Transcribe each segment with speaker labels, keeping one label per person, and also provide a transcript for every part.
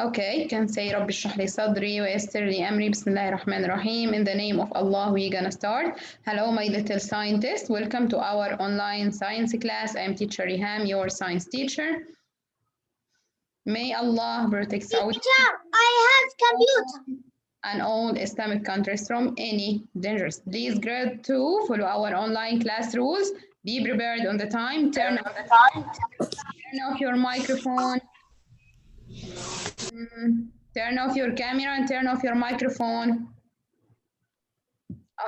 Speaker 1: Okay, can say رب اشرح لي صدري ويسر لي أمري بسم الله الرحمن الرحيم. In the name of Allah, we're gonna start. Hello, my little scientists. Welcome to our online science class. I'm teacher Riham, your science teacher. May Allah protect Saudi
Speaker 2: Teacher, I have computer.
Speaker 1: and all Islamic countries from any dangers. Please, grade 2, follow our online class rules. Be prepared on the time. Turn off your microphone. Turn off your camera and turn off your microphone.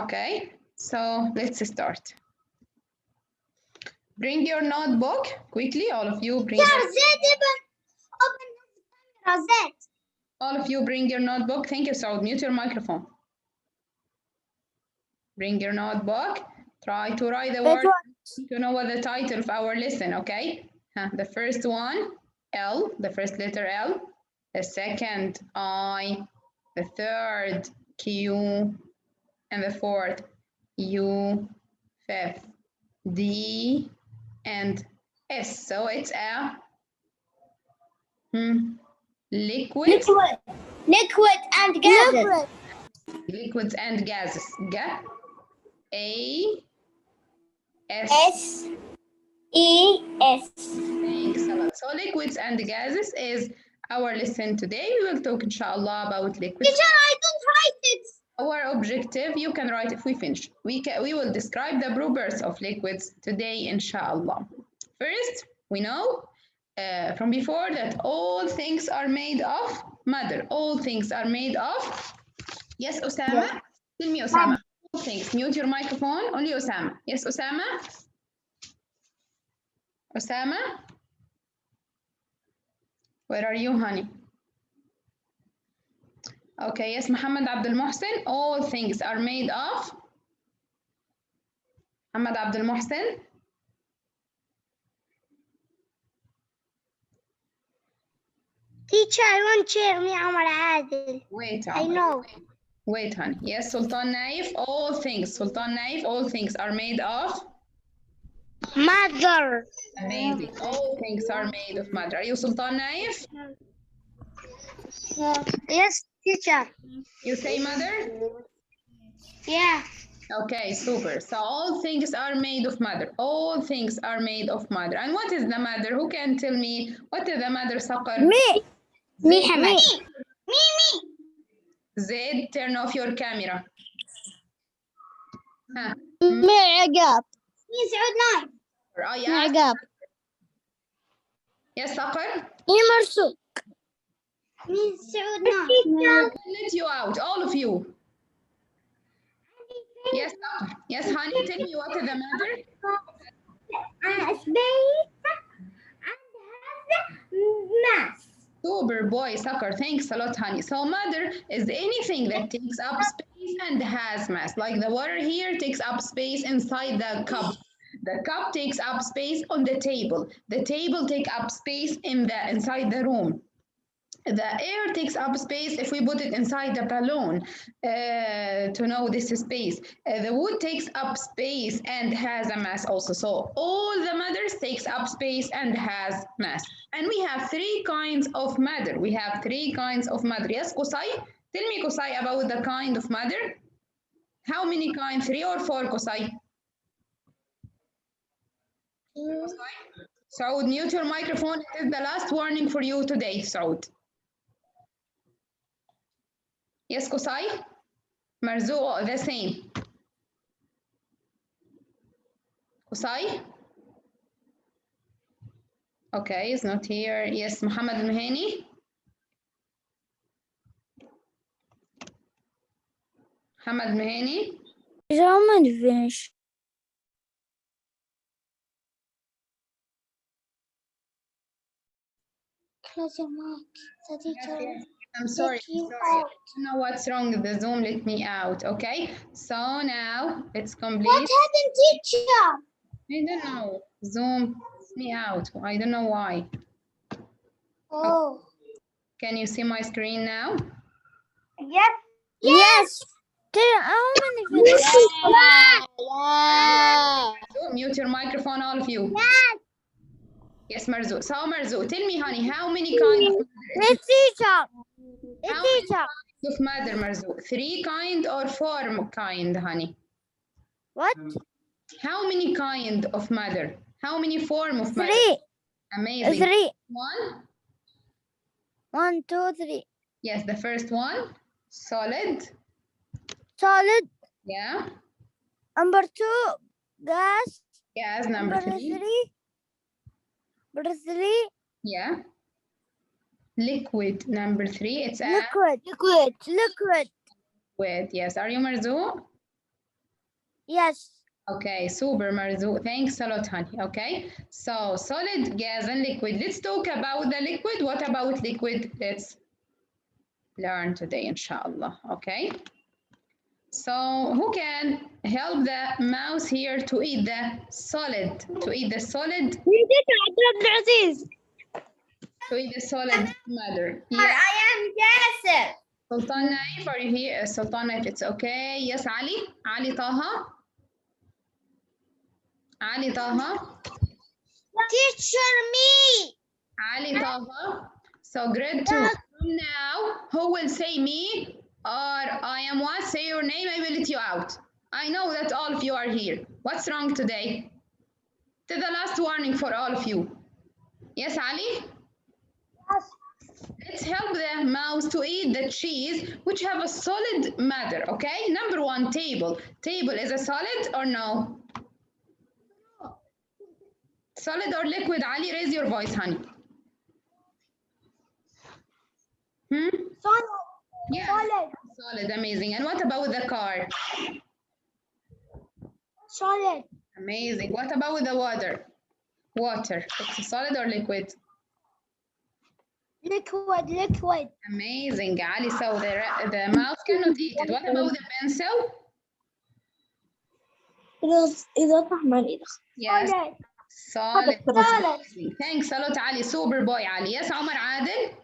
Speaker 1: Okay, so let's start. Bring your notebook quickly, all of you. Bring
Speaker 2: Teacher, open the camera, Zed.
Speaker 1: all of you bring your notebook. Thank you, Saud. Mute your microphone. Bring your notebook. Try to write the word. You know what the title of our lesson, okay? The first one, L, the first letter L. The second, I. The third, Q. And the fourth, U. Fifth, D. And S. So it's a liquid.
Speaker 2: Liquid and gases.
Speaker 1: Liquids and gases. A. S.
Speaker 2: S-E-S.
Speaker 1: Thanks a lot. So liquids and gases is our lesson today. We will talk inshallah about liquids.
Speaker 2: Teacher, I don't write it.
Speaker 1: Our objective, you can write if we finish. We will describe the properties of liquids today inshallah. First, we know from before that all things are made of matter. All things are made of. Yes, Osama? Yeah. Tell me, Osama. All things. Mute your microphone. Only Osama. Yes, Osama? Osama? Where are you, honey? Okay, yes, Muhammad Abdul Mohsen. All things are made of. Muhammad Abdul Mohsen.
Speaker 2: Teacher, I want share me Omar Adil.
Speaker 1: Wait,
Speaker 2: I know.
Speaker 1: Wait, honey. Yes, Sultan Naif. All things. Sultan Naif. All things are made of.
Speaker 2: Mother.
Speaker 1: Amazing. All things are made of matter. Are you Sultan Naif?
Speaker 2: Yes, teacher.
Speaker 1: You say mother?
Speaker 2: Yeah.
Speaker 1: Okay, super. So all things are made of matter. All things are made of matter. And what is the matter? Who can tell me what is the matter, Saqar?
Speaker 2: Me, Hamad. Me.
Speaker 1: Zaid, turn off your camera.
Speaker 2: Me عقاب. Me سعود نايف.
Speaker 1: Me
Speaker 2: عقاب.
Speaker 1: Yes, Saqar?
Speaker 2: Me مرسوق. Me سعود نايف.
Speaker 1: Let you out, all of you. Yes, Saqar. Yes, honey, tell me what is the matter?
Speaker 2: Space and has mass.
Speaker 1: Super boy, Saqar. Thanks a lot, honey. So matter is anything that takes up space and has mass. Like the water here takes up space inside the cup. The cup takes up space on the table. The table takes up space inside the room. The air takes up space if we put it inside the balloon to know this space. The wood takes up space and has a mass also. So all the matters takes up space and has mass. And we have three kinds of matter. We have three kinds of matter. Yes, Qusay? Tell me, Qusay, about the kind of matter. How many kinds? 3 or 4, Qusay? Saud, mute your microphone. It is the last warning for you today, Saud. Yes, Qusay? Marzuq, the same. Qusay? Okay, he's not here. Yes, Muhammad al-Mahani? Muhammad al-Mahani?
Speaker 2: German finish. Close your mic. The teacher.
Speaker 1: Yes. I'm sorry. I don't know what's wrong with the Zoom. Let me out, okay? So now it's complete.
Speaker 2: What happened, teacher?
Speaker 1: I don't know. Zoom, let me out. I don't know why.
Speaker 2: Oh.
Speaker 1: Can you see my screen now?
Speaker 2: Yes. Yes.
Speaker 1: Mute your microphone, all of you.
Speaker 2: Yes.
Speaker 1: Yes, Marzu. So Marzu, tell me, honey, how many kinds of
Speaker 2: Yes, teacher.
Speaker 1: how many kinds of mother, Marzu? 3 kind or 4 kind, honey?
Speaker 2: What?
Speaker 1: How many kind of mother? How many form of mother?
Speaker 2: 3.
Speaker 1: Amazing.
Speaker 2: 3.
Speaker 1: 1.
Speaker 2: 1, 2, 3.
Speaker 1: Yes, the first one. Solid.
Speaker 2: Solid.
Speaker 1: Yeah.
Speaker 2: Number 2. Gas.
Speaker 1: Gas. Number 3.
Speaker 2: 3. Number 3.
Speaker 1: Yeah. Liquid. Number 3. It's a
Speaker 2: Liquid.
Speaker 1: liquid. Yes. Are you Marzu?
Speaker 2: Yes.
Speaker 1: Okay, super, Marzu. Thanks a lot, honey. Okay, so solid, gas, and liquid. Let's talk about the liquid. What about liquid? Let's learn today, inshallah. Okay, so who can help the mouse here to eat the solid? To eat the solid? To eat the solid matter. Yeah.
Speaker 2: I am Yasser.
Speaker 1: Sultan Naif, are you here? Sultan Naif, it's okay. Yes, Ali? Ali Taha? Ali Taha?
Speaker 2: Teacher me.
Speaker 1: Ali Taha. So grade 2. From now, who will say me or I am what? Say your name, I will let you out. I know that all of you are here. What's wrong today? To the last warning for all of you. Yes, Ali?
Speaker 2: Yes.
Speaker 1: Let's help the mouse to eat the cheese, which have a solid matter, okay? Number 1, table. Table is a solid or no? Solid or liquid? Ali, raise your voice, honey.
Speaker 2: Solid.
Speaker 1: Yeah. Solid, amazing. And what about the car?
Speaker 2: Solid.
Speaker 1: Amazing. What about the water? Water. It's a solid or liquid?
Speaker 2: Liquid.
Speaker 1: Amazing, Ali. So the mouse cannot eat it. What about the pencil? Yes. Solid. Amazing. Thanks a lot, Ali. Super boy, Ali. Yes, Omar Adel.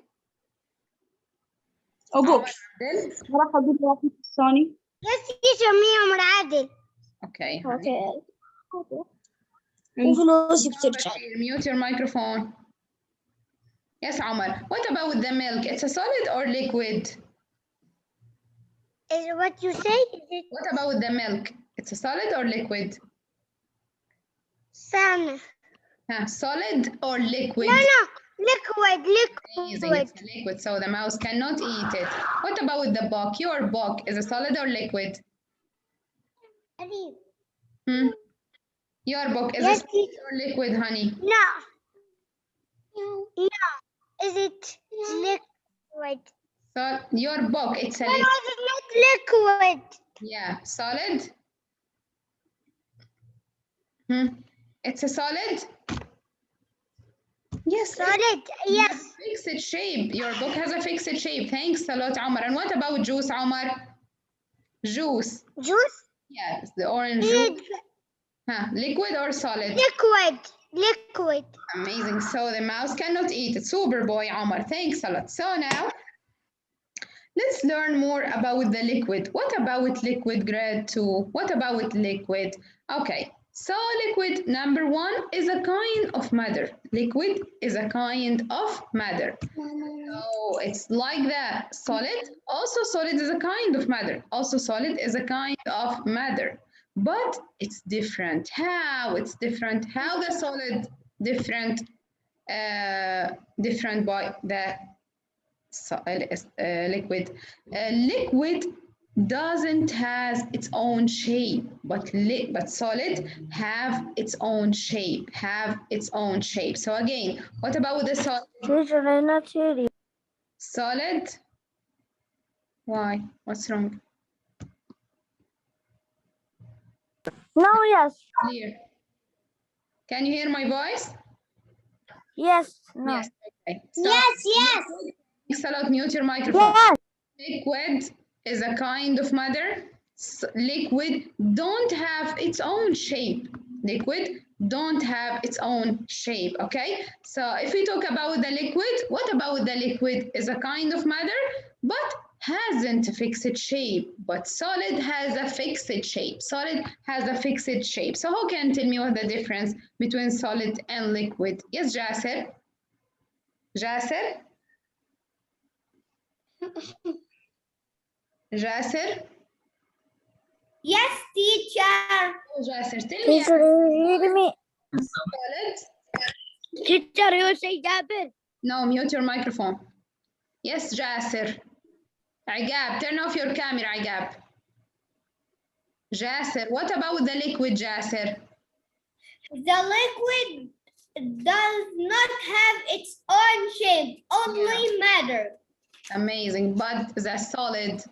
Speaker 3: أبوك
Speaker 1: Adel.
Speaker 3: راح أقول واحد الثاني.
Speaker 2: Yes, teacher me عمر عادل.
Speaker 1: Okay.
Speaker 3: وفلوسي بترجع.
Speaker 1: Mute your microphone. Yes, Omar. What about the milk? It's a solid or liquid?
Speaker 2: Is what you say? Is it
Speaker 1: What about the milk? It's a solid or liquid?
Speaker 2: Sana?
Speaker 1: Solid or liquid?
Speaker 2: No. Liquid.
Speaker 1: Amazing. It's a liquid, so the mouse cannot eat it. What about the book? Your book is a solid or liquid? Your book is a solid or liquid, honey?
Speaker 2: No. Is it liquid?
Speaker 1: So your book, it's a
Speaker 2: No,
Speaker 1: liquid.
Speaker 2: it's not liquid.
Speaker 1: Yeah, solid. It's a solid. Yes.
Speaker 2: Solid. Yes.
Speaker 1: Fixed shape. Your book has a fixed shape. Thanks a lot, Omar. And what about juice, Omar? Juice.
Speaker 2: Juice.
Speaker 1: Yes, the orange juice. Liquid or solid?
Speaker 2: Liquid.
Speaker 1: Amazing. So the mouse cannot eat it. Super boy, Omar. Thanks a lot. So now, let's learn more about the liquid. What about liquid grade 2? What about liquid? Okay. So liquid, number 1, is a kind of matter. Liquid is a kind of matter. So it's like the solid. Also solid is a kind of matter. Also solid is a kind of matter. But it's different. How it's different? How the solid different? Different by the liquid. Liquid doesn't has its own shape, but solid have its own shape. So again, what about the solid?
Speaker 2: Teacher, I'm not hearing.
Speaker 1: Solid? Why? What's wrong?
Speaker 2: No, yes.
Speaker 1: Clear. Can you hear my voice?
Speaker 2: Yes. No.
Speaker 1: Yes. Okay. So,
Speaker 2: Yes.
Speaker 1: thanks a lot. Mute your microphone.
Speaker 2: Yes.
Speaker 1: Liquid is a kind of matter. Liquid don't have its own shape. Liquid don't have its own shape, okay? So if we talk about the liquid, what about the liquid is a kind of matter, but hasn't a fixed shape, but solid has a fixed shape. Solid has a fixed shape. So who can tell me what the difference between solid and liquid? Yes, Jasser. Jasser? Jasser?
Speaker 2: Yes, teacher.
Speaker 1: Jasser, tell me
Speaker 3: Teacher, you hear me?
Speaker 1: solid.
Speaker 3: Teacher, you say Jabir.
Speaker 1: No, mute your microphone. Yes, Jasser. Agab, turn off your camera, Agab. Jasser, what about the liquid, Jasser?
Speaker 2: The liquid does not have its own shape, only matter.
Speaker 1: Amazing, but the solid,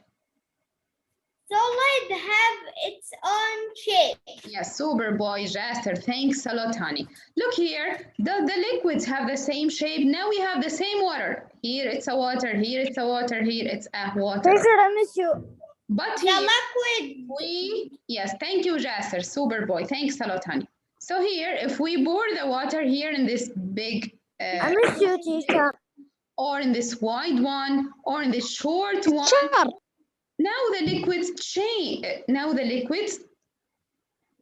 Speaker 2: Solid have its own shape.
Speaker 1: yes, super boy, Jasser. Thanks a lot, honey. Look here, does the liquids have the same shape? Now we have the same water. Here it's a water, here it's a water, here it's a water.
Speaker 3: Teacher, I miss you.
Speaker 1: But
Speaker 2: The
Speaker 1: here
Speaker 2: liquid.
Speaker 1: yes, thank you, Jasser, super boy. Thanks a lot, honey. So here, if we pour the water here in this big
Speaker 3: I miss you, teacher.
Speaker 1: or in this wide one, or in this short one,
Speaker 3: Teacher.
Speaker 1: now the liquids change. Now the liquids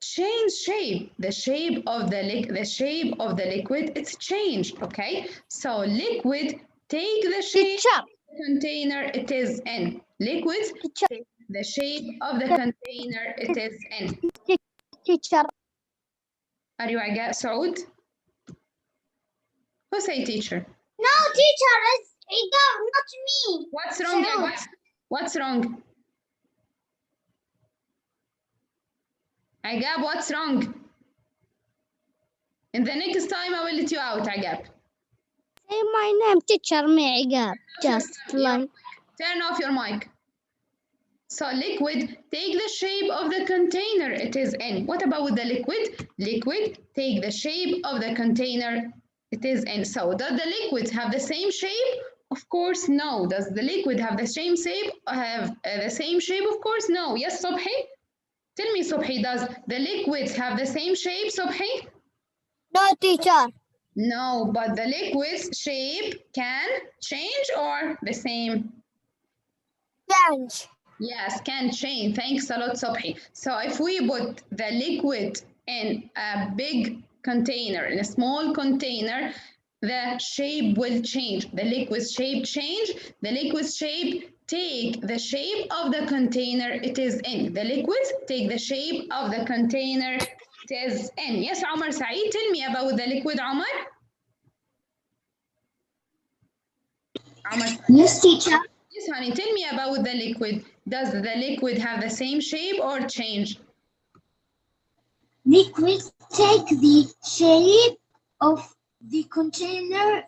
Speaker 1: change shape. The shape of the shape of the liquid, it's changed. Okay, so liquid take the shape
Speaker 3: Teacher.
Speaker 1: of the container it is in. Liquids
Speaker 3: Teacher.
Speaker 1: take the shape of the container it is in.
Speaker 3: Teacher.
Speaker 1: Are you Aga Saud? Who say teacher?
Speaker 2: No, teacher, it's Igor, not me.
Speaker 1: What's wrong?
Speaker 2: Saud.
Speaker 1: What's wrong? Agab, what's wrong? And the next time I will let you out, Agab.
Speaker 3: Say my name, teacher Me'igab. Just like.
Speaker 1: Turn off your mic. So liquid, take the shape of the container it is in. What about the liquid? Liquid, take the shape of the container it is in. So does the liquid have the same shape? Of course, no. Does the liquid have the same shape? Of course, no. Yes, Subhi? Tell me, Subhi, does the liquids have the same shape, Subhi?
Speaker 3: No, teacher.
Speaker 1: No, but the liquid's shape can change or the same?
Speaker 3: Change.
Speaker 1: Yes, can change. Thanks a lot, Subhi. So if we put the liquid in a big container, in a small container, the shape will change. The liquid's shape change. The liquid's shape take the shape of the container it is in. The liquids take the shape of the container it is in. Yes, Omar Saeed, tell me about the liquid, Omar. Omar.
Speaker 2: Yes, teacher.
Speaker 1: Yes, honey, tell me about the liquid. Does the liquid have the same shape or change?
Speaker 2: Liquid take the shape of the container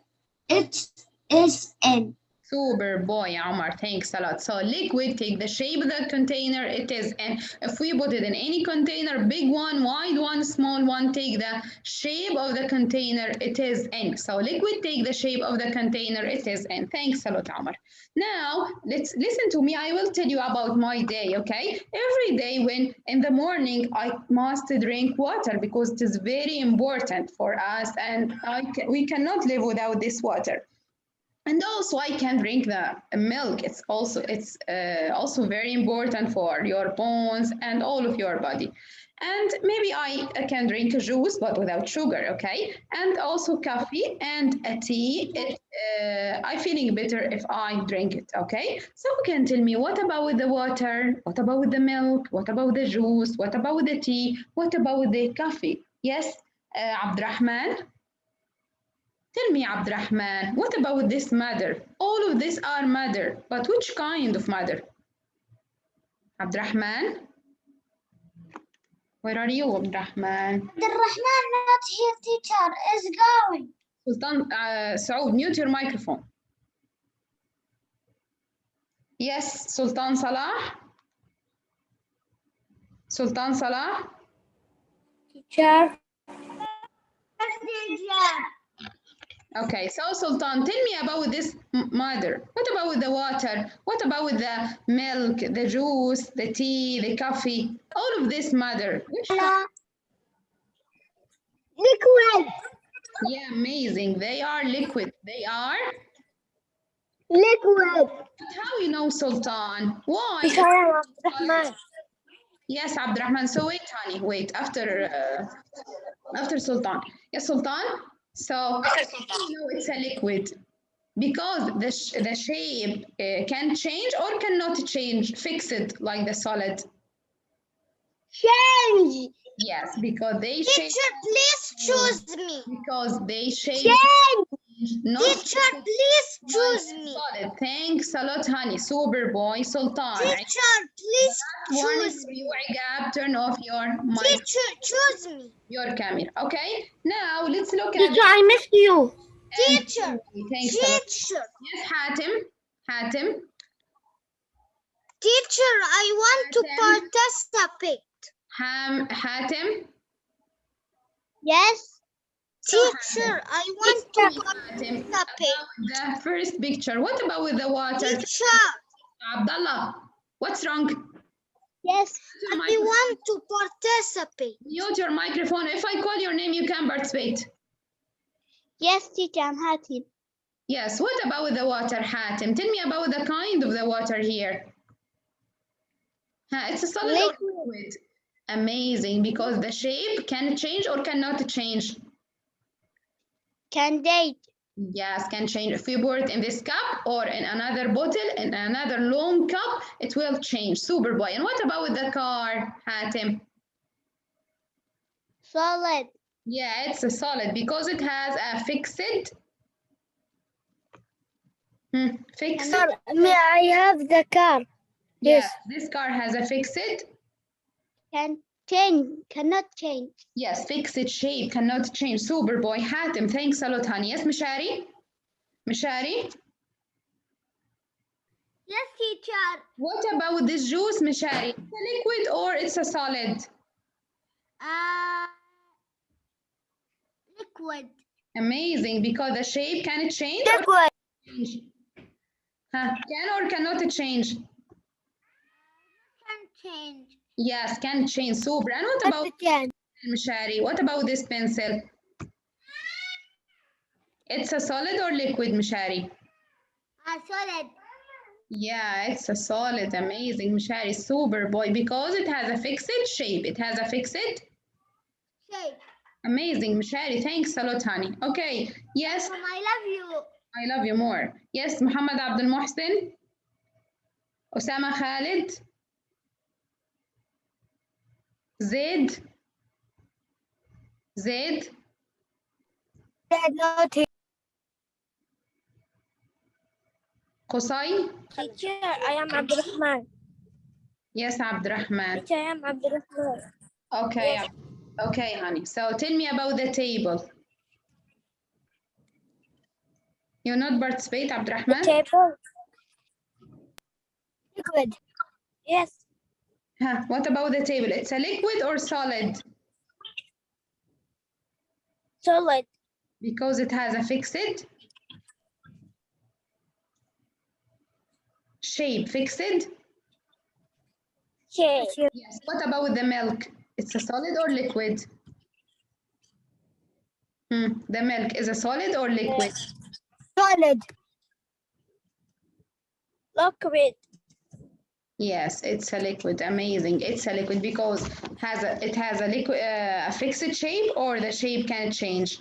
Speaker 2: it is in.
Speaker 1: Super boy, Omar. Thanks a lot. So liquid take the shape of the container it is in. If we put it in any container, big one, wide one, small one, take the shape of the container it is in. So liquid take the shape of the container it is in. Thanks a lot, Omar. Now, let's listen to me. I will tell you about my day, okay? Every day when in the morning, I must drink water because it is very important for us and we cannot live without this water. And also I can drink the milk. It's also very important for your bones and all of your body. And maybe I can drink a juice, but without sugar, okay? And also coffee and a tea. I'm feeling better if I drink it, okay? So you can tell me, what about the water? What about the milk? What about the juice? What about the tea? What about the coffee? Yes, Abdurrahman? Tell me, Abdurrahman, what about this mother? All of these are mother, but which kind of mother? Abdurrahman? Where are you, Abdurrahman?
Speaker 2: Abdurrahman not here, teacher, is going.
Speaker 1: Sultan Saud, mute your microphone. Yes, Sultan Salah? Sultan Salah?
Speaker 3: Teacher.
Speaker 2: Yes, teacher.
Speaker 1: Okay, so Sultan, tell me about this mother. What about the water? What about the milk, the juice, the tea, the coffee? All of this mother.
Speaker 2: Liquid.
Speaker 1: Yeah, amazing. They are liquid. They are
Speaker 2: liquid.
Speaker 1: How you know, Sultan? Why?
Speaker 2: Teacher, I am Abdurrahman.
Speaker 1: Yes, Abdurrahman. So wait, honey, wait. After Sultan. Yes, Sultan. So you know it's a liquid because the shape can change or cannot change, fixed like the solid.
Speaker 2: Change.
Speaker 1: Yes, because they shape.
Speaker 2: Teacher, please choose me.
Speaker 1: Because they shape.
Speaker 2: Change.
Speaker 1: Not
Speaker 2: Teacher, please choose me.
Speaker 1: solid. Thanks a lot, honey. Super boy, Sultan.
Speaker 2: Teacher, please
Speaker 1: Warning
Speaker 2: choose
Speaker 1: for
Speaker 2: me.
Speaker 1: you, Igab. Turn off your mic,
Speaker 2: Teacher, choose me.
Speaker 1: your camera. Okay. Now let's look at.
Speaker 2: Teacher, I miss you.
Speaker 1: Teacher.
Speaker 2: Teacher,
Speaker 1: Thanks a lot.
Speaker 2: teacher,
Speaker 1: Yes, Hatim. Hatim.
Speaker 2: teacher, I want to participate.
Speaker 1: Hatim.
Speaker 2: Yes.
Speaker 1: So,
Speaker 2: Teacher, I want to
Speaker 1: Hatim.
Speaker 2: participate.
Speaker 1: The first picture. What about with the water?
Speaker 2: Teacher,
Speaker 1: Abdullah. What's wrong?
Speaker 2: yes,
Speaker 1: Your
Speaker 2: I
Speaker 1: microphone.
Speaker 2: want to participate.
Speaker 1: Mute your microphone. If I call your name, you can participate.
Speaker 3: Yes, teacher, I'm Hatim.
Speaker 1: Yes. What about with the water, Hatim? Tell me about the kind of the water here. It's a solid or liquid. Amazing, because the shape can change or cannot change.
Speaker 3: Can date.
Speaker 1: Yes, can change. If you pour it in this cup or in another bottle, in another long cup, it will change. Super boy. And what about with the car, Hatim?
Speaker 3: Solid.
Speaker 1: Yeah, it's a solid because it has a fixed. Fixed.
Speaker 2: May I have the car?
Speaker 1: Yes, this car has a fixed.
Speaker 3: Can change. Cannot change.
Speaker 1: Yes, fixed shape, cannot change. Super boy. Hatim, thanks a lot, honey. Yes, Mishari? Mishari?
Speaker 2: Yes, teacher.
Speaker 1: What about this juice, Mishari? It's a liquid or it's a solid?
Speaker 2: Liquid.
Speaker 1: Amazing, because the shape can it change or
Speaker 2: Liquid.
Speaker 1: change? Can or cannot it change?
Speaker 2: Can change.
Speaker 1: Yes, can change. Super. And what about
Speaker 2: Can.
Speaker 1: Mishari? What about this pencil? It's a solid or liquid, Mishari?
Speaker 2: Solid.
Speaker 1: Yeah, it's a solid. Amazing, Mishari. Super boy, because it has a fixed shape. It has a fixed.
Speaker 2: Shape.
Speaker 1: Amazing, Mishari. Thanks a lot, honey. Okay. Yes,
Speaker 2: I love you.
Speaker 1: I love you more. Yes, Muhammad Abdul Muhsin. Osama Khalid. Zaid. Zaid.
Speaker 2: Not here.
Speaker 1: Qusay.
Speaker 2: Teacher, I am Abdurrahman.
Speaker 1: Yes, Abdurrahman.
Speaker 2: Teacher, I am Abdurrahman.
Speaker 1: Okay.
Speaker 2: Yes.
Speaker 1: Okay, honey. So tell me about the table. You not participate, Abdurrahman?
Speaker 2: Table. Liquid. Yes.
Speaker 1: What about the table? It's a liquid or solid?
Speaker 2: Solid.
Speaker 1: Because it has a fixed shape. Fixed?
Speaker 2: Shape.
Speaker 1: Yes. What about the milk? It's a solid or liquid? The milk is a solid or liquid?
Speaker 2: Solid. Liquid.
Speaker 1: Yes, it's a liquid. Amazing. It's a liquid because it has a liquid a fixed shape or the shape can change.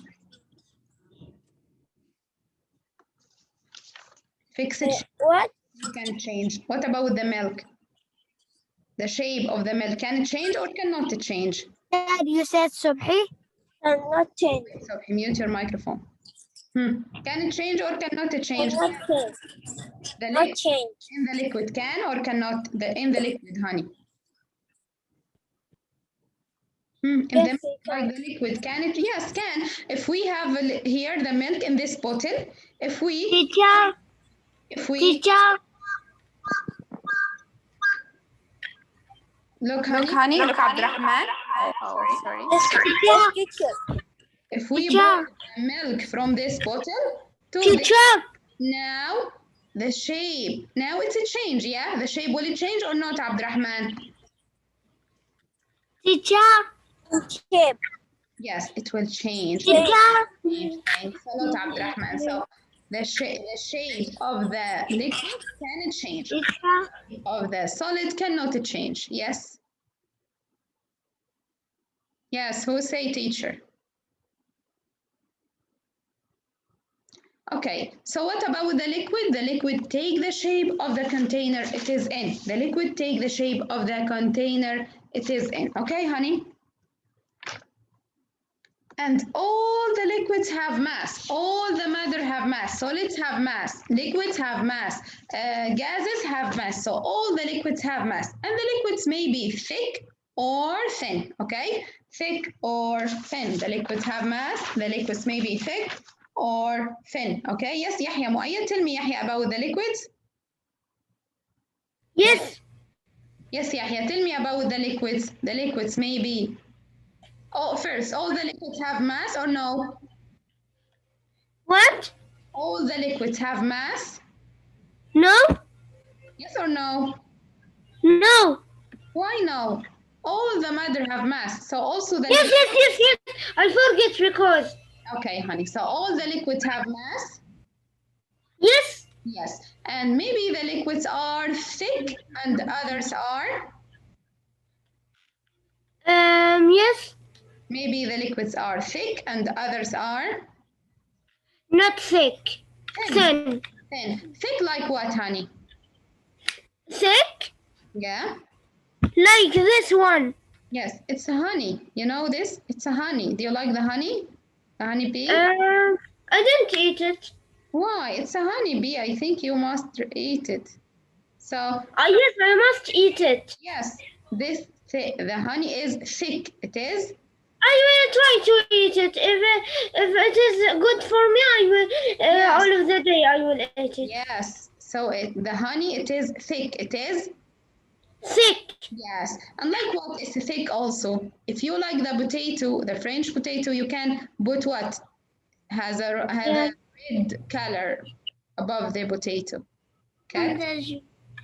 Speaker 1: Fixed shape
Speaker 2: What?
Speaker 1: can change. What about the milk? The shape of the milk can it change or cannot it change?
Speaker 2: Dad, you said Subhi? Cannot change.
Speaker 1: So mute your microphone. Can it change or cannot it change?
Speaker 2: Cannot change.
Speaker 1: The
Speaker 2: Not
Speaker 1: liquid
Speaker 2: change.
Speaker 1: in the liquid can or cannot in the liquid, honey.
Speaker 2: Yes, it
Speaker 1: Like the liquid, can it? Yes, can. If we have here the milk in this bottle, if we
Speaker 2: Teacher. Teacher.
Speaker 1: look, honey, look, Abdurrahman. Oh, sorry.
Speaker 2: Yes, teacher.
Speaker 1: If we
Speaker 2: Teacher.
Speaker 1: pour milk from this bottle to this,
Speaker 2: Teacher.
Speaker 1: now the shape. Now it's a change, yeah? The shape will it change or not, Abdurrahman?
Speaker 2: Teacher. Shape.
Speaker 1: Yes, it will change.
Speaker 2: Teacher.
Speaker 1: Thanks a lot, Abdurrahman. So The shape of the liquid can change.
Speaker 2: Teacher.
Speaker 1: Of the solid cannot change. Yes. Yes, who say teacher? Okay, so what about the liquid? The liquid take the shape of the container it is in. The liquid take the shape of the container it is in. Okay, honey? And all the liquids have mass. All the matter have mass. Solids have mass. Liquids have mass. Gases have mass. So all the liquids have mass. And the liquids may be thick or thin. Okay? Thick or thin. The liquids have mass. The liquids may be thick or thin. Okay? Yes, Yahya Muayyad. Tell me, Yahya, about the liquids.
Speaker 2: Yes.
Speaker 1: Yes, Yahya. Tell me about the liquids. The liquids may be. Oh, first, all the liquids have mass or no?
Speaker 2: What?
Speaker 1: All the liquids have mass?
Speaker 2: No?
Speaker 1: Yes or no?
Speaker 2: No.
Speaker 1: Why no? All the matter have mass, so also the
Speaker 2: Yes. I forget because.
Speaker 1: Okay, honey. So all the liquids have mass?
Speaker 2: Yes.
Speaker 1: Yes. And maybe the liquids are thick and others are?
Speaker 2: Yes.
Speaker 1: Maybe the liquids are thick and others are?
Speaker 2: Not thick. Thin.
Speaker 1: Thin. Thick like what, honey?
Speaker 2: Thick?
Speaker 1: Yeah?
Speaker 2: Like this one.
Speaker 1: Yes, it's a honey. You know this? It's a honey. Do you like the honey? The honey bee?
Speaker 2: I didn't eat it.
Speaker 1: Why? It's a honey bee. I think you must eat it. So,
Speaker 2: Yes, I must eat it.
Speaker 1: yes, the honey is thick. It is?
Speaker 2: I will try to eat it. If it is good for me, I will.
Speaker 1: Yes.
Speaker 2: All of the day, I will eat it.
Speaker 1: Yes. So the honey, it is thick. It is?
Speaker 2: Thick.
Speaker 1: Yes. And like what is thick also? If you like the potato, the French potato, you can put what? Has a red color above the potato. Okay?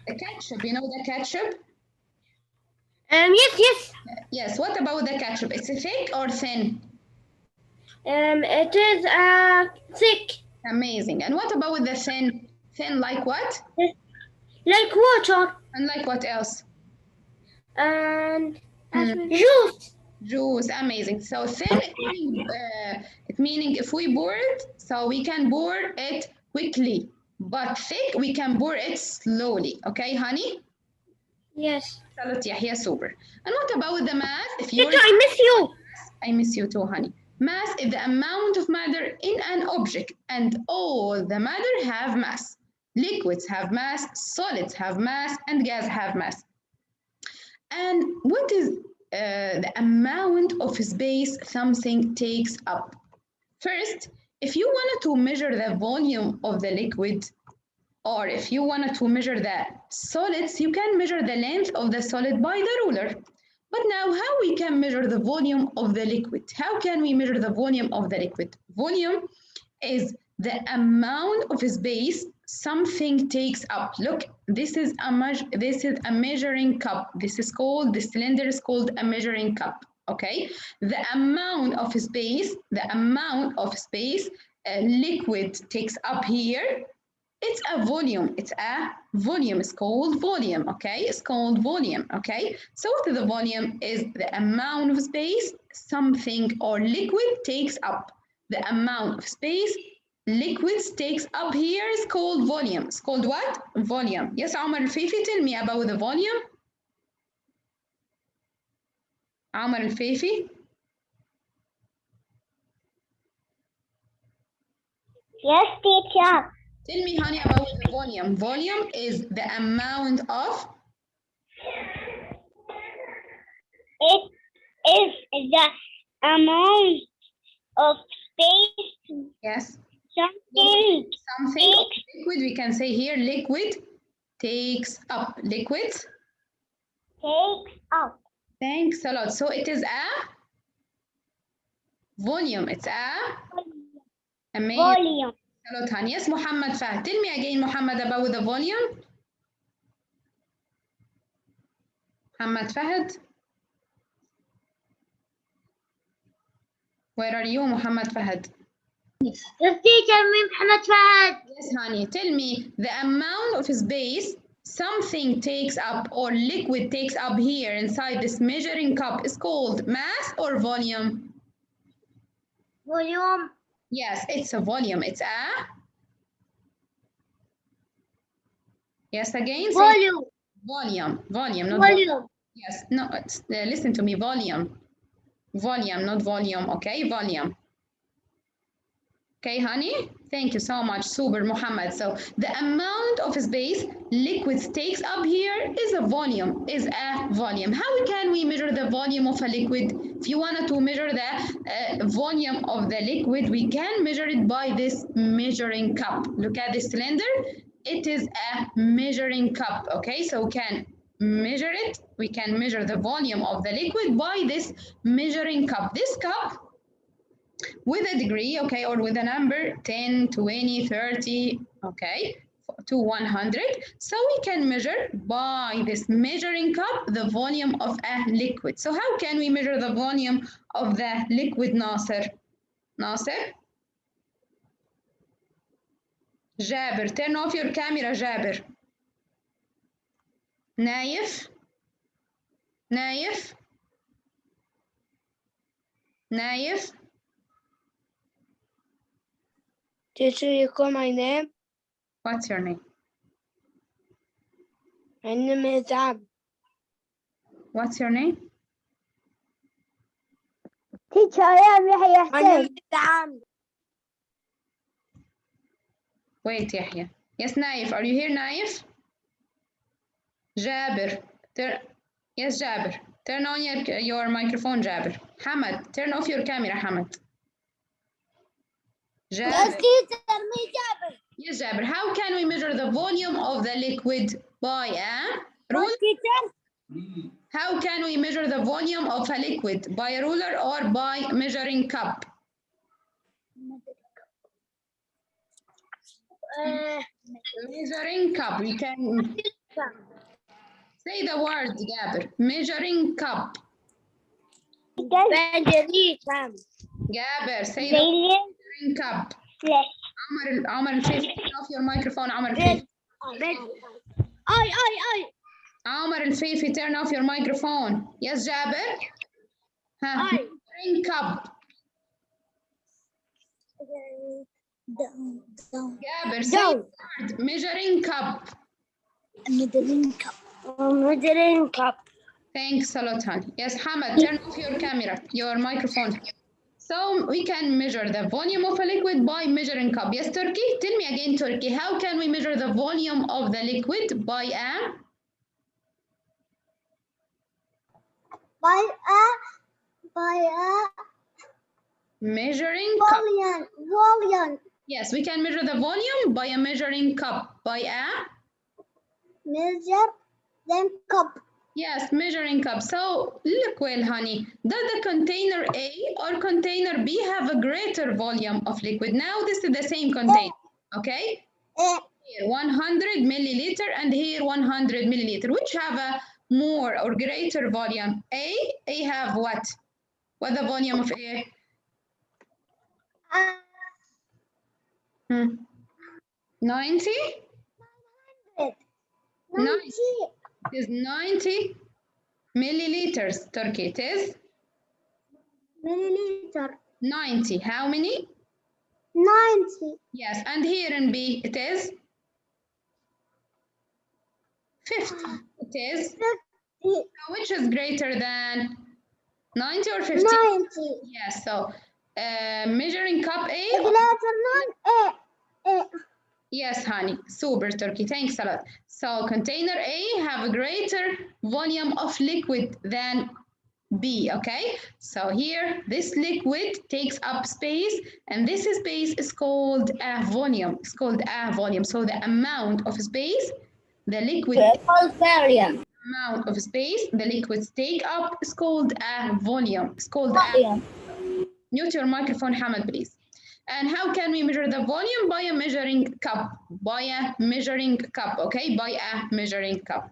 Speaker 1: The ketchup, you know the ketchup?
Speaker 2: Yes.
Speaker 1: Yes. What about the ketchup? It's thick or thin?
Speaker 2: It is thick.
Speaker 1: Amazing. And what about the thin? Thin like what?
Speaker 2: Like water.
Speaker 1: And like what else?
Speaker 2: And juice.
Speaker 1: Juice. Amazing. So thin, it meaning if we pour it, so we can pour it quickly. But thick, we can pour it slowly. Okay, honey?
Speaker 2: Yes.
Speaker 1: Salat Yahya, super. And what about the mass? If you
Speaker 2: Teacher, I miss you.
Speaker 1: I miss you too, honey. Mass is the amount of matter in an object, and all the matter have mass. Liquids have mass, solids have mass, and gas have mass. And what is the amount of space something takes up? First, if you wanted to measure the volume of the liquid, or if you wanted to measure the solids, you can measure the length of the solid by the ruler. But now how we can measure the volume of the liquid? How can we measure the volume of the liquid? Volume is the amount of space something takes up. Look, this is a measuring cup. This cylinder is called a measuring cup. Okay, the amount of space liquid takes up here, it's a volume. It's called volume. Okay, it's called volume. Okay, so what is the volume? Is the amount of space something or liquid takes up. The amount of space liquids takes up here is called volume. It's called what? Volume. Yes, Omar Al-Fifi, tell me about the volume. Omar Al-Fifi.
Speaker 2: Yes, teacher.
Speaker 1: Tell me, honey, about the volume. Volume is the amount of?
Speaker 2: It is the amount of space.
Speaker 1: Yes.
Speaker 2: Something
Speaker 1: of liquid, we can say here, liquid takes up. Liquid
Speaker 2: takes up.
Speaker 1: Thanks a lot. So it is a volume. It's a amazing.
Speaker 2: Volume.
Speaker 1: Hello, Tanya. Yes, Muhammad Fahd. Tell me again, Muhammad, about the volume. Muhammad Fahd. Where are you, Muhammad Fahd?
Speaker 2: teacher me Muhammad Fahad.
Speaker 1: Yes, honey. Tell me the amount of space something takes up or liquid takes up here inside this measuring cup is called mass or volume?
Speaker 2: Volume.
Speaker 1: Yes, it's a volume. It's a. Yes, again. Say
Speaker 2: Volume.
Speaker 1: volume. Volume, not volume.
Speaker 2: Volume.
Speaker 1: Yes, no, listen to me. Volume. Volume, not volume. Okay, volume. Okay, honey? Thank you so much. Super, Muhammad. So the amount of space liquid takes up here is a volume, How can we measure the volume of a liquid? If you wanted to measure the volume of the liquid, we can measure it by this measuring cup. Look at this cylinder. It is a measuring cup, okay? So we can measure it. We can measure the volume of the liquid by this measuring cup. This cup with a degree, okay, or with a number 10, 20, 30, okay, to 100. So we can measure by this measuring cup the volume of a liquid. So how can we measure the volume of the liquid, Nasser? Nasser? Jabir, turn off your camera, Jabir. Naif? Naif? Naif?
Speaker 2: Teacher, you call my name?
Speaker 1: What's your name?
Speaker 2: My name is Ab.
Speaker 1: What's your name?
Speaker 2: Teacher, I am Yahya. My name is Ab.
Speaker 1: Wait, Yahya. Yes, Naif. Are you here, Naif? Jabir. Yes, Jabir. Turn on your microphone, Jabir. Hamad, turn off your camera, Hamad. Jabir.
Speaker 2: Yes, teacher, me Jabir.
Speaker 1: Yes, Jabir. How can we measure the volume of the liquid by a rule?
Speaker 2: Teacher?
Speaker 1: How can we measure the volume of a liquid? By a ruler or by measuring cup? Measuring cup. We can say the word, Jabir. Measuring cup.
Speaker 2: Measuring cup.
Speaker 1: Jabir, say the measuring cup. Amar Al-Fifi, turn off your microphone, Amar Al-Fifi. Amar Al-Fifi, turn off your microphone. Yes, Jabir? Huh? Measuring cup. Jabir, say the word. Measuring cup.
Speaker 2: Measuring cup.
Speaker 1: Thanks a lot, honey. Yes, Hamad, turn off your camera, your microphone. So we can measure the volume of a liquid by measuring cup. Yes, Turkey? Tell me again, Turkey, how can we measure the volume of the liquid by a? Measuring cup.
Speaker 2: Volume.
Speaker 1: Yes, we can measure the volume by a measuring cup. By a?
Speaker 2: Measure then cup.
Speaker 1: Yes, measuring cup. So look well, honey. Does the container A or container B have a greater volume of liquid? Now this is the same container, okay? Here 100 milliliter and here 100 milliliter. Which have a more or greater volume? A have what? What the volume of A? 90? 90. It is 90 milliliters, Turkey. It is?
Speaker 2: Milliliter.
Speaker 1: 90. How many?
Speaker 2: 90.
Speaker 1: Yes, and here in B, it is? 50. It is?
Speaker 2: 50.
Speaker 1: Which is greater than 90 or 50?
Speaker 2: 90.
Speaker 1: Yes, so measuring cup A.
Speaker 2: Greater than A.
Speaker 1: Yes, honey. Super, Turkey. Thanks a lot. So container A have a greater volume of liquid than B, okay? So here, this liquid takes up space, and this space is called a volume. It's called a volume. So the amount of space, the liquid amount of space the liquids take up is called a volume. It's called a. Mute your microphone, Hamad, please. And how can we measure the volume? By a measuring cup. By a measuring cup, okay? By a measuring cup.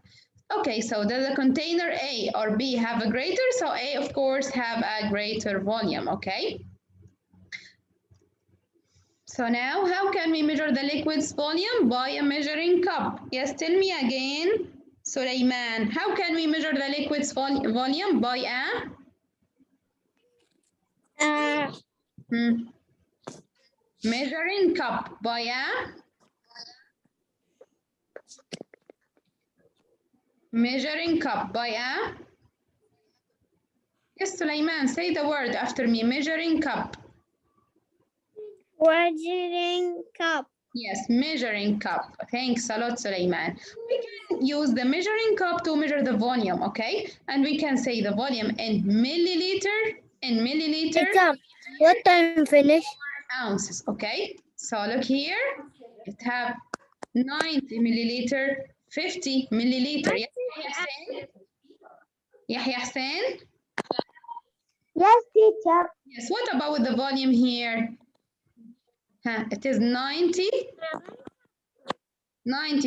Speaker 1: Okay, so does the container A or B have a greater? So A, of course, have a greater volume, okay? So now, how can we measure the liquid's volume? By a measuring cup. Yes, tell me again, Sulaiman. How can we measure the liquid's volume? By a measuring cup. By a measuring cup. By a yes, Sulaiman, say the word after me. Measuring cup.
Speaker 2: Measuring cup.
Speaker 1: Yes, measuring cup. Thanks a lot, Sulaiman. We can use the measuring cup to measure the volume, okay? And we can say the volume in milliliter,
Speaker 2: What time finish?
Speaker 1: ounces, okay? So look here, it have 90 milliliter, 50 milliliter. Yes, Hussein? Yahya Hussein?
Speaker 2: Yes, teacher.
Speaker 1: Yes, what about the volume here? It is 90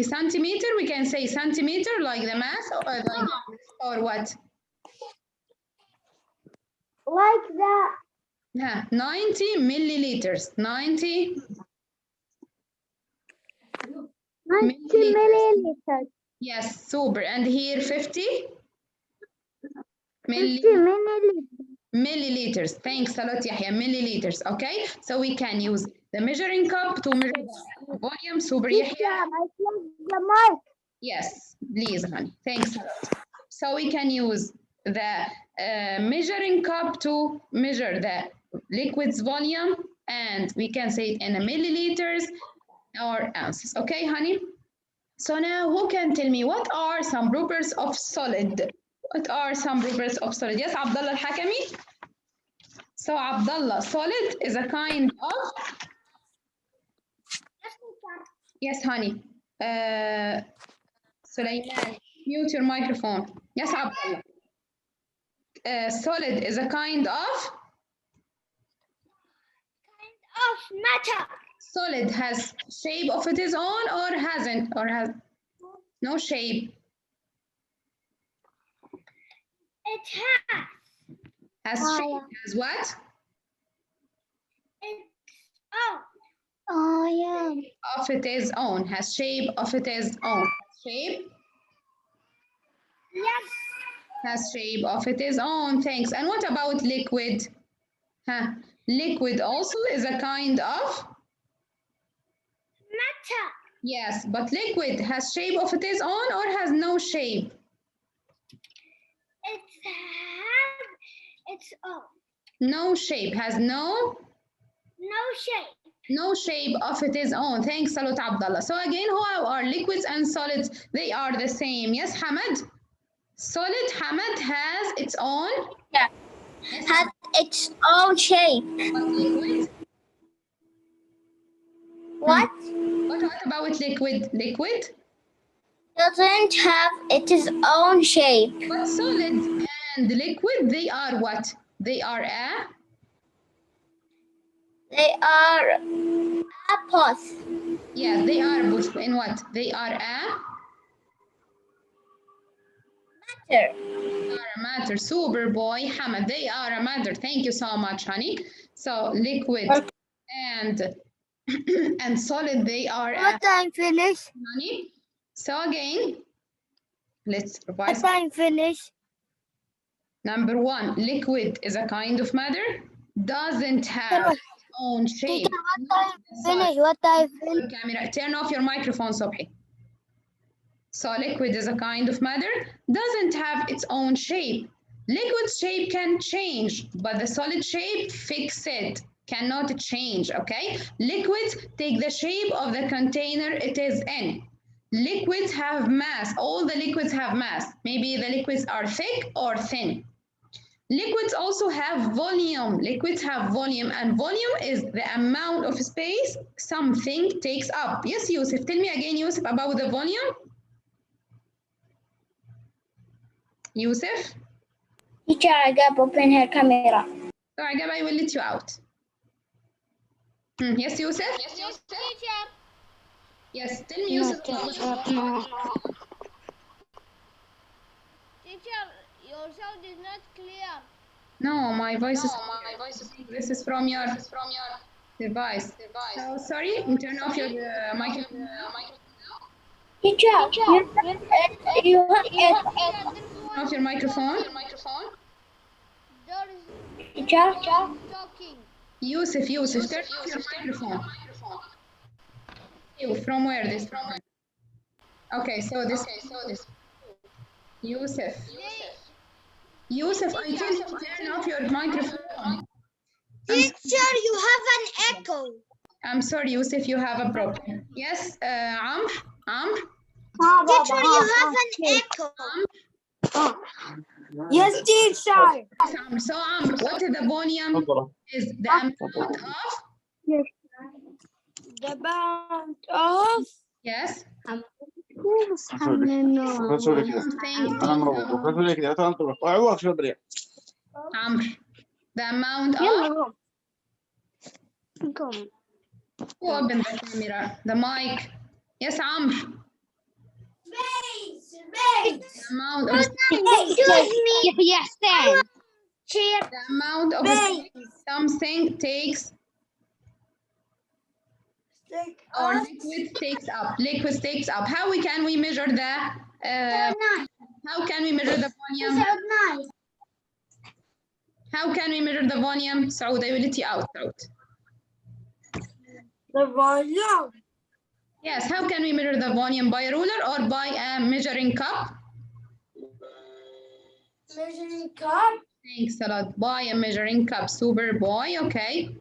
Speaker 1: centimeter. We can say centimeter like the mass or what?
Speaker 2: Like that.
Speaker 1: 90 milliliters. 90
Speaker 2: milliliters.
Speaker 1: Yes, super. And here 50 milliliters. Thanks a lot, Yahya. Milliliters. Okay, so we can use the measuring cup to measure the volume. Super, Yahya.
Speaker 2: The mic.
Speaker 1: Yes, please, honey. Thanks a lot. So we can use the measuring cup to measure the liquid's volume, and we can say it in milliliters or ounces. Okay, honey? So now who can tell me what are some properties of solid? What are some properties of solid? Yes, Abdullah Al-Hakami. So Abdullah, solid is a kind of... Yes, honey. Sulaiman, mute your microphone. Yes, Abdullah. Solid is a kind of...
Speaker 2: Matter.
Speaker 1: Solid has shape of its own or hasn't, or has no shape?
Speaker 2: It has.
Speaker 1: Has shape, has what?
Speaker 2: It's yeah.
Speaker 1: Of its own, has shape of its own. Shape?
Speaker 2: Yes.
Speaker 1: Has shape of its own, thanks. And what about liquid? Liquid also is a kind of?
Speaker 2: Matter.
Speaker 1: Yes, but liquid has shape of its own or has no shape?
Speaker 2: It has its own.
Speaker 1: No shape, has no
Speaker 2: shape.
Speaker 1: No shape of its own. Thanks a lot, Abdullah. So again, how are liquids and solids? They are the same. Yes, Hamad? Solid, Hamad, has its own?
Speaker 2: Yeah.
Speaker 1: Yes,
Speaker 2: Has its own shape.
Speaker 1: but liquid?
Speaker 2: What?
Speaker 1: What about liquid? Liquid?
Speaker 2: Doesn't have its own shape.
Speaker 1: But solid and liquid, they are what? They are a?
Speaker 2: They are apples.
Speaker 1: Yes, they are both. In what? They are a?
Speaker 2: Matter.
Speaker 1: They are a matter. Super boy, Hamad. They are a matter. Thank you so much, honey. So liquid and and solid, they are
Speaker 2: What time finish?
Speaker 1: honey. So again, let's revise.
Speaker 2: What time finish?
Speaker 1: Number one, liquid is a kind of matter, doesn't have its own shape.
Speaker 2: What time finish?
Speaker 1: Camera, turn off your microphone, Sobhi. So liquid is a kind of matter, doesn't have its own shape. Liquid's shape can change, but the solid shape, fixed, cannot change, okay? Liquids take the shape of the container it is in. Liquids have mass, all the liquids have mass. Maybe the liquids are thick or thin. Liquids also have volume. Liquids have volume, and volume is the amount of space something takes up. Yes, Yusuf, tell me again, Yusuf, about the volume. Yusuf?
Speaker 2: Teacher, Agab, open her camera.
Speaker 1: So, Agab, I will let you out. Yes, Yusuf?
Speaker 2: Yes, teacher.
Speaker 1: Yes, tell me, Yusuf.
Speaker 2: Teacher, your sound is not clear.
Speaker 1: No, my voice is. This is from your. device. So sorry, turn off your microphone.
Speaker 2: Teacher, you have it.
Speaker 1: Turn off your microphone.
Speaker 2: Teacher,
Speaker 1: Yusuf, turn off your microphone. You, from where this from? Okay, so this. Yusuf, I tell you to turn off your microphone.
Speaker 2: teacher, you have an echo.
Speaker 1: I'm sorry, Yusuf, you have a problem. Yes, Amr.
Speaker 2: Teacher, you have an echo. Yes, teacher.
Speaker 1: Amr. So Amr, what is the volume? Is the amount of?
Speaker 2: The amount of
Speaker 1: Yes.
Speaker 3: something.
Speaker 1: Amr. The amount of.
Speaker 3: يلا قوم.
Speaker 1: Who opened the camera? The mic. Yes, Amr. The amount of.
Speaker 3: يحيى حسين.
Speaker 1: The amount of something takes or liquid takes up. Liquid takes up. How can we measure the? How can we measure the volume? How can we measure the volume? Saud, I will let you out. Saud.
Speaker 2: The volume.
Speaker 1: Yes, how can we measure the volume? By a ruler or by a measuring cup?
Speaker 2: Measuring cup.
Speaker 1: Thanks a lot. By a measuring cup. Super boy. Okay.